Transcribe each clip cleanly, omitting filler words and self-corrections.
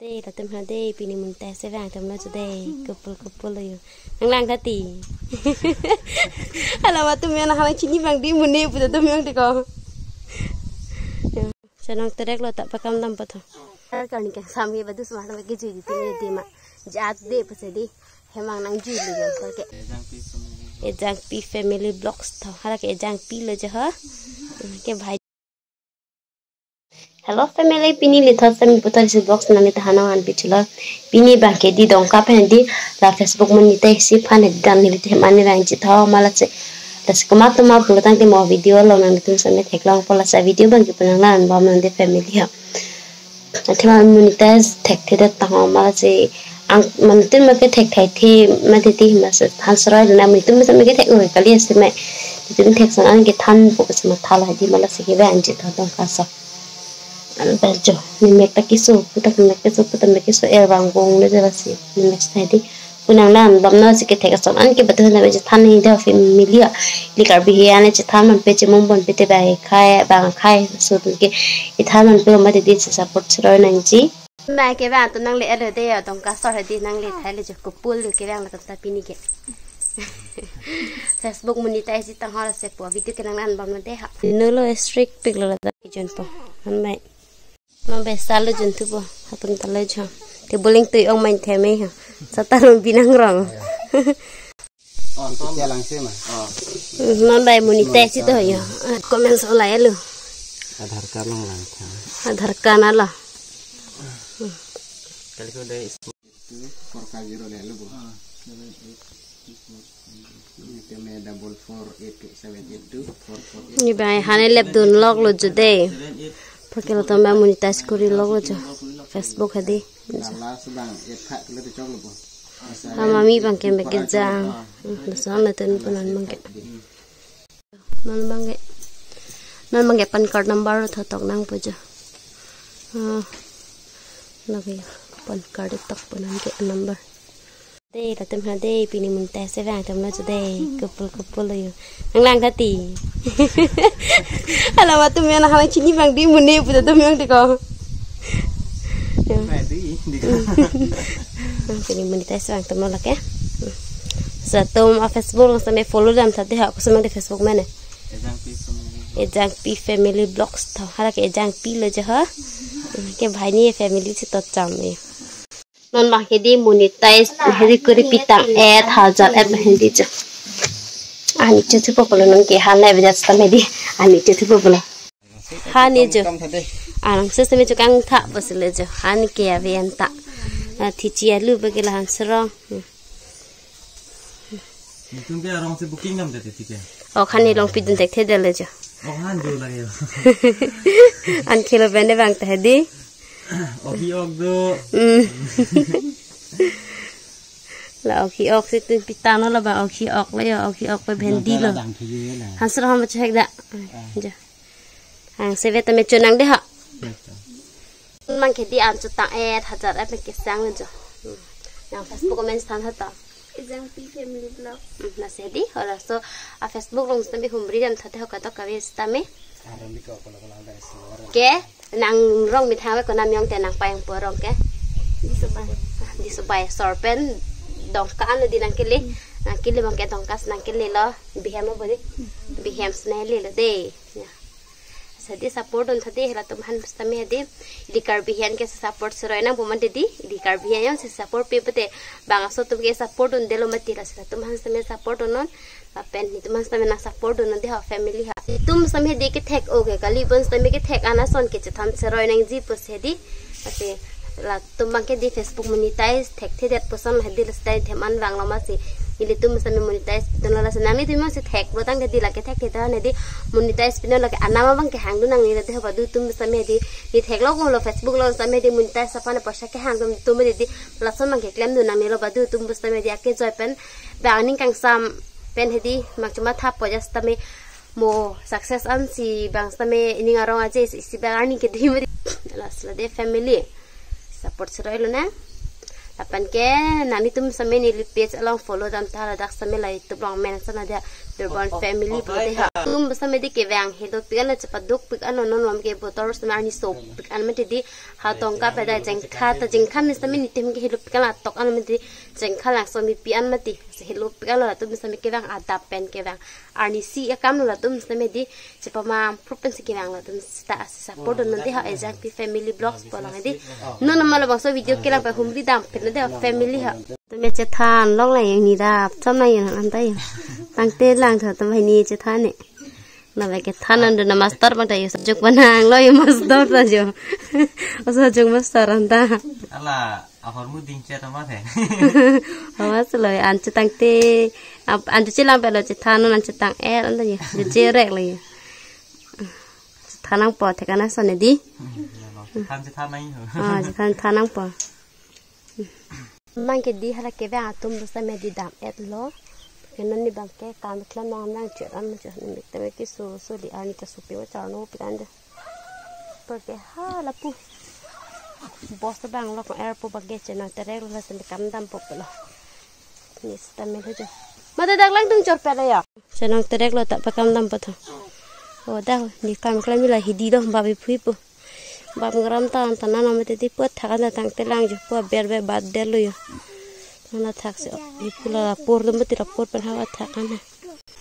Đây là tâm đây vì mình ta sẽ vàng tâm nó cho đây couple rồi lang thắt tì hay là mà tụi mình hàng chín vàng đi muốn đi bây giờ tụi mình đi có cho nó tới đây là tập phải cam tâm bắt thôi cái này cái sam cái bắt đầu xem cái gì thì đi mà giá đi bây giờ đi hem mang năng gì rồi cái ehjangpi family blogs thôi hay là cái ehjangpiเลยchứ hả cái bài Hello family pini litha sami putar is box nami tahana an pichula pini banke di dongka pendi la Facebook monetize si phane dan ni te mani rang chi thaw mala che tas kama tuma pulutang te mo video lo nang tum sami theklang pola sa video bang ki panang lan bam nang de family ha athima monetize thek the da taw mala che ang man tin ma ke thek thai thi ma ti ma sa than srai na mi tum sami ke thek oi kali se mai tum thek sang an ke than bu ke sama thala di mala se ke ban chi thaw dong ka sa Alberto, ni mereka kisu, kita kisu erang bong le jala si, ni next tadi, punang lan, bamna si kita kesal an kita betul nama jatan ini dah family ya, di Karbi hian le jatan man pece mumbon pete bai khai bang khai so tu ke, jatan man pe mati di support seroi nanti. Mai ke bang tu nang le ada deh, tong kasar di nang le thai le jo kupul ke bang le tapi ni ke. Facebook monetize tang hal se po video ke nang lan bamna deh. Nulo strict pik lo da kijon po, han mai. Nó bé xa lo chân thứ bo hatun ta le cho thì bowling tụi ông mình thèm ấy hả sao ta luôn bị năng rong nó đây monetize chứ thôi nhá comment số lại luôn Aadhaar card nó là như vậy hắn lep đun log lo cho đây Porque lo também monetize kuri logo jo Facebook hadi. Mami bang ke make jang. Dasar na ten punan bang ke. Nan bang ke pan card number tho tok nang po jo. Lagi pan card tok punan ke number. Đây là tâm đây vì mình ta sẽ vàng tâm nó cho đây couple rồi lang thắt tì hay là mà tụi mình hàng chín vàng đi muốn đi bây giờ tụi mình đi có vì mình ta sẽ vàng tâm nó là cái giờ tụi ở Facebook nó sẽ mấy follow làm thật để họ có xem cái Facebook này ehjangpi family blogs thôi hay là cái ehjangpiเลยchứ hả cái bài này family sẽ tốt chồng này non bang hedi monetize hedi kuri pitang ad hazar ad hedi jo ani che thu popolo nang ke han lai bja sta medi ani che thu popolo hani jo anang se me jo kang tha basle jo han ke aven ta thi chi alu ba ke lan srong tum ke arong se booking nam de ti ke o khani long pidun tek the de le jo o han jo la yo an khelo bene bang ta hedi Oki ok do là oki ok sẽ từ pita nó là bà oki ok lấy oki ok với bendi lo hàng sơ không chơi đã hàng sẽ về tầm chôn năng đấy hả mang cái đi ăn cho tặng ad hazar ad cái sáng lên rồi yang Facebook comment stan hết ta ehjangpi family blog là sẽ đi hoặc là so Facebook long stan bị humri dan thate học cái cái stame ke nang rong mi thang với con nam yong te nang payang po rong ke di subay sorpen dong ka ano di nang kili bang ke dong kas nang kili lo bihem lo bodi bihem sneli lo de sadi support on thadi hela tum han stame de di Karbi hian ke support sroi nang buman de di Karbi hian se support pe pete bang so tum ke support on delo mati la sa tum han stame support on pen ni tum han stame na support on de ha family ha tum samhe de ke thek oge kali bon stame ke thek ana son ke chan sroi nang ji pose di ase la tum bang ke di Facebook monetize thek the det posan hadi la style theman wang lama se ili tum sami monetize don la sanami tum se thek lo tang ke di la ke thek ke da ne di monetize pin la ke anama bang ke hang du nang ni la de ba du tum sami di thek lo ko lo Facebook lo sami di monetize sa pa na pasha ke hang tum di la son bang ke claim du nang ni lo ba du tum sami di ke joy pen ba ning kang sam pen hedi mak chuma tha po just tame mo success an si bang sami ini ngarong aje si ba ni ke di la sla de family support sroi lo na apan ke nani tum same ni page along follow dam thala dak same lai tu long men sana dia berborn family putih ha bersama di kevang hidup pikan cepat duk pikan non ke botol sama ni sop pikan mesti ha tongka pada jengkha ta jengkha ni sama ni tem ke hidup pikan atok an mesti jengkha langsung mi pian mati hidup pikan la tu bersama kevang ada pen kevang arni si akam la tu bersama di cepat ma propen si kevang la tu sta support nanti ha ehjangpi family blogs pola di non malah bangsa video kelang pa humri dam pen de family ha tu me cethan long la yang ni da chom na yang antai tang te lang tha tam ni cethan ne na ba ke thanan de master bang tayo juk banang lo yo master ta jo asa juk master anta ala ahor mu ding chat ma the awas lo an cetang te an cilang pe lo cethan non cetang anta je je rek le thanang po the kana sone di than mai thanang po mang ke di hala ke va tum sa me di dam et lo ke non ni bang ke kam klan mang nang chet an chet ni te me ki so di ani ka su pe wa char no pikan de por ke ha la pu boss bang lo ko air po ba ge chen na te re lo sa kam dam po lo ni sta me lo jo ma da dak lang tung chor pe la ya chen ang te re lo ta pa kam dam pa tho o da ni kam klan mi la hidi do ba bi phui po bab ngaram tan tanan amete ti puat thakana tang telang jo pu ber bad delu yo na thak se ipula por dum ti rapor pan hawa thakana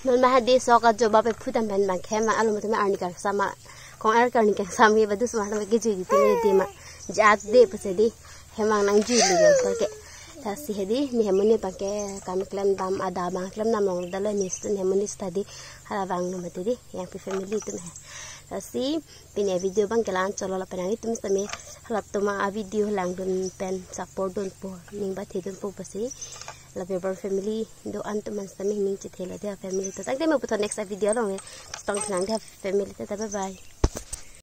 non ma hadi so ka jo babe phutam ban ban khema alu mate ma arni kar sama kong ar karni ka sami badu sma ma ge ji ti de ma jat de pase di hemang nang ji lu yo ke ta si hedi ni hemune pa ke kam klam dam ada ma klam nam long dala ni stu ni hemune study hala bang no mate di yang family tu measi pine video bang kelan cholo la penang itu mesti halap tuma a video lang dun pen support dun po ning ba thidun po pasi la beber family do antu man sami ning chi thela dia family to tak de mo puto next video lo me stong nang dia family ta bye bye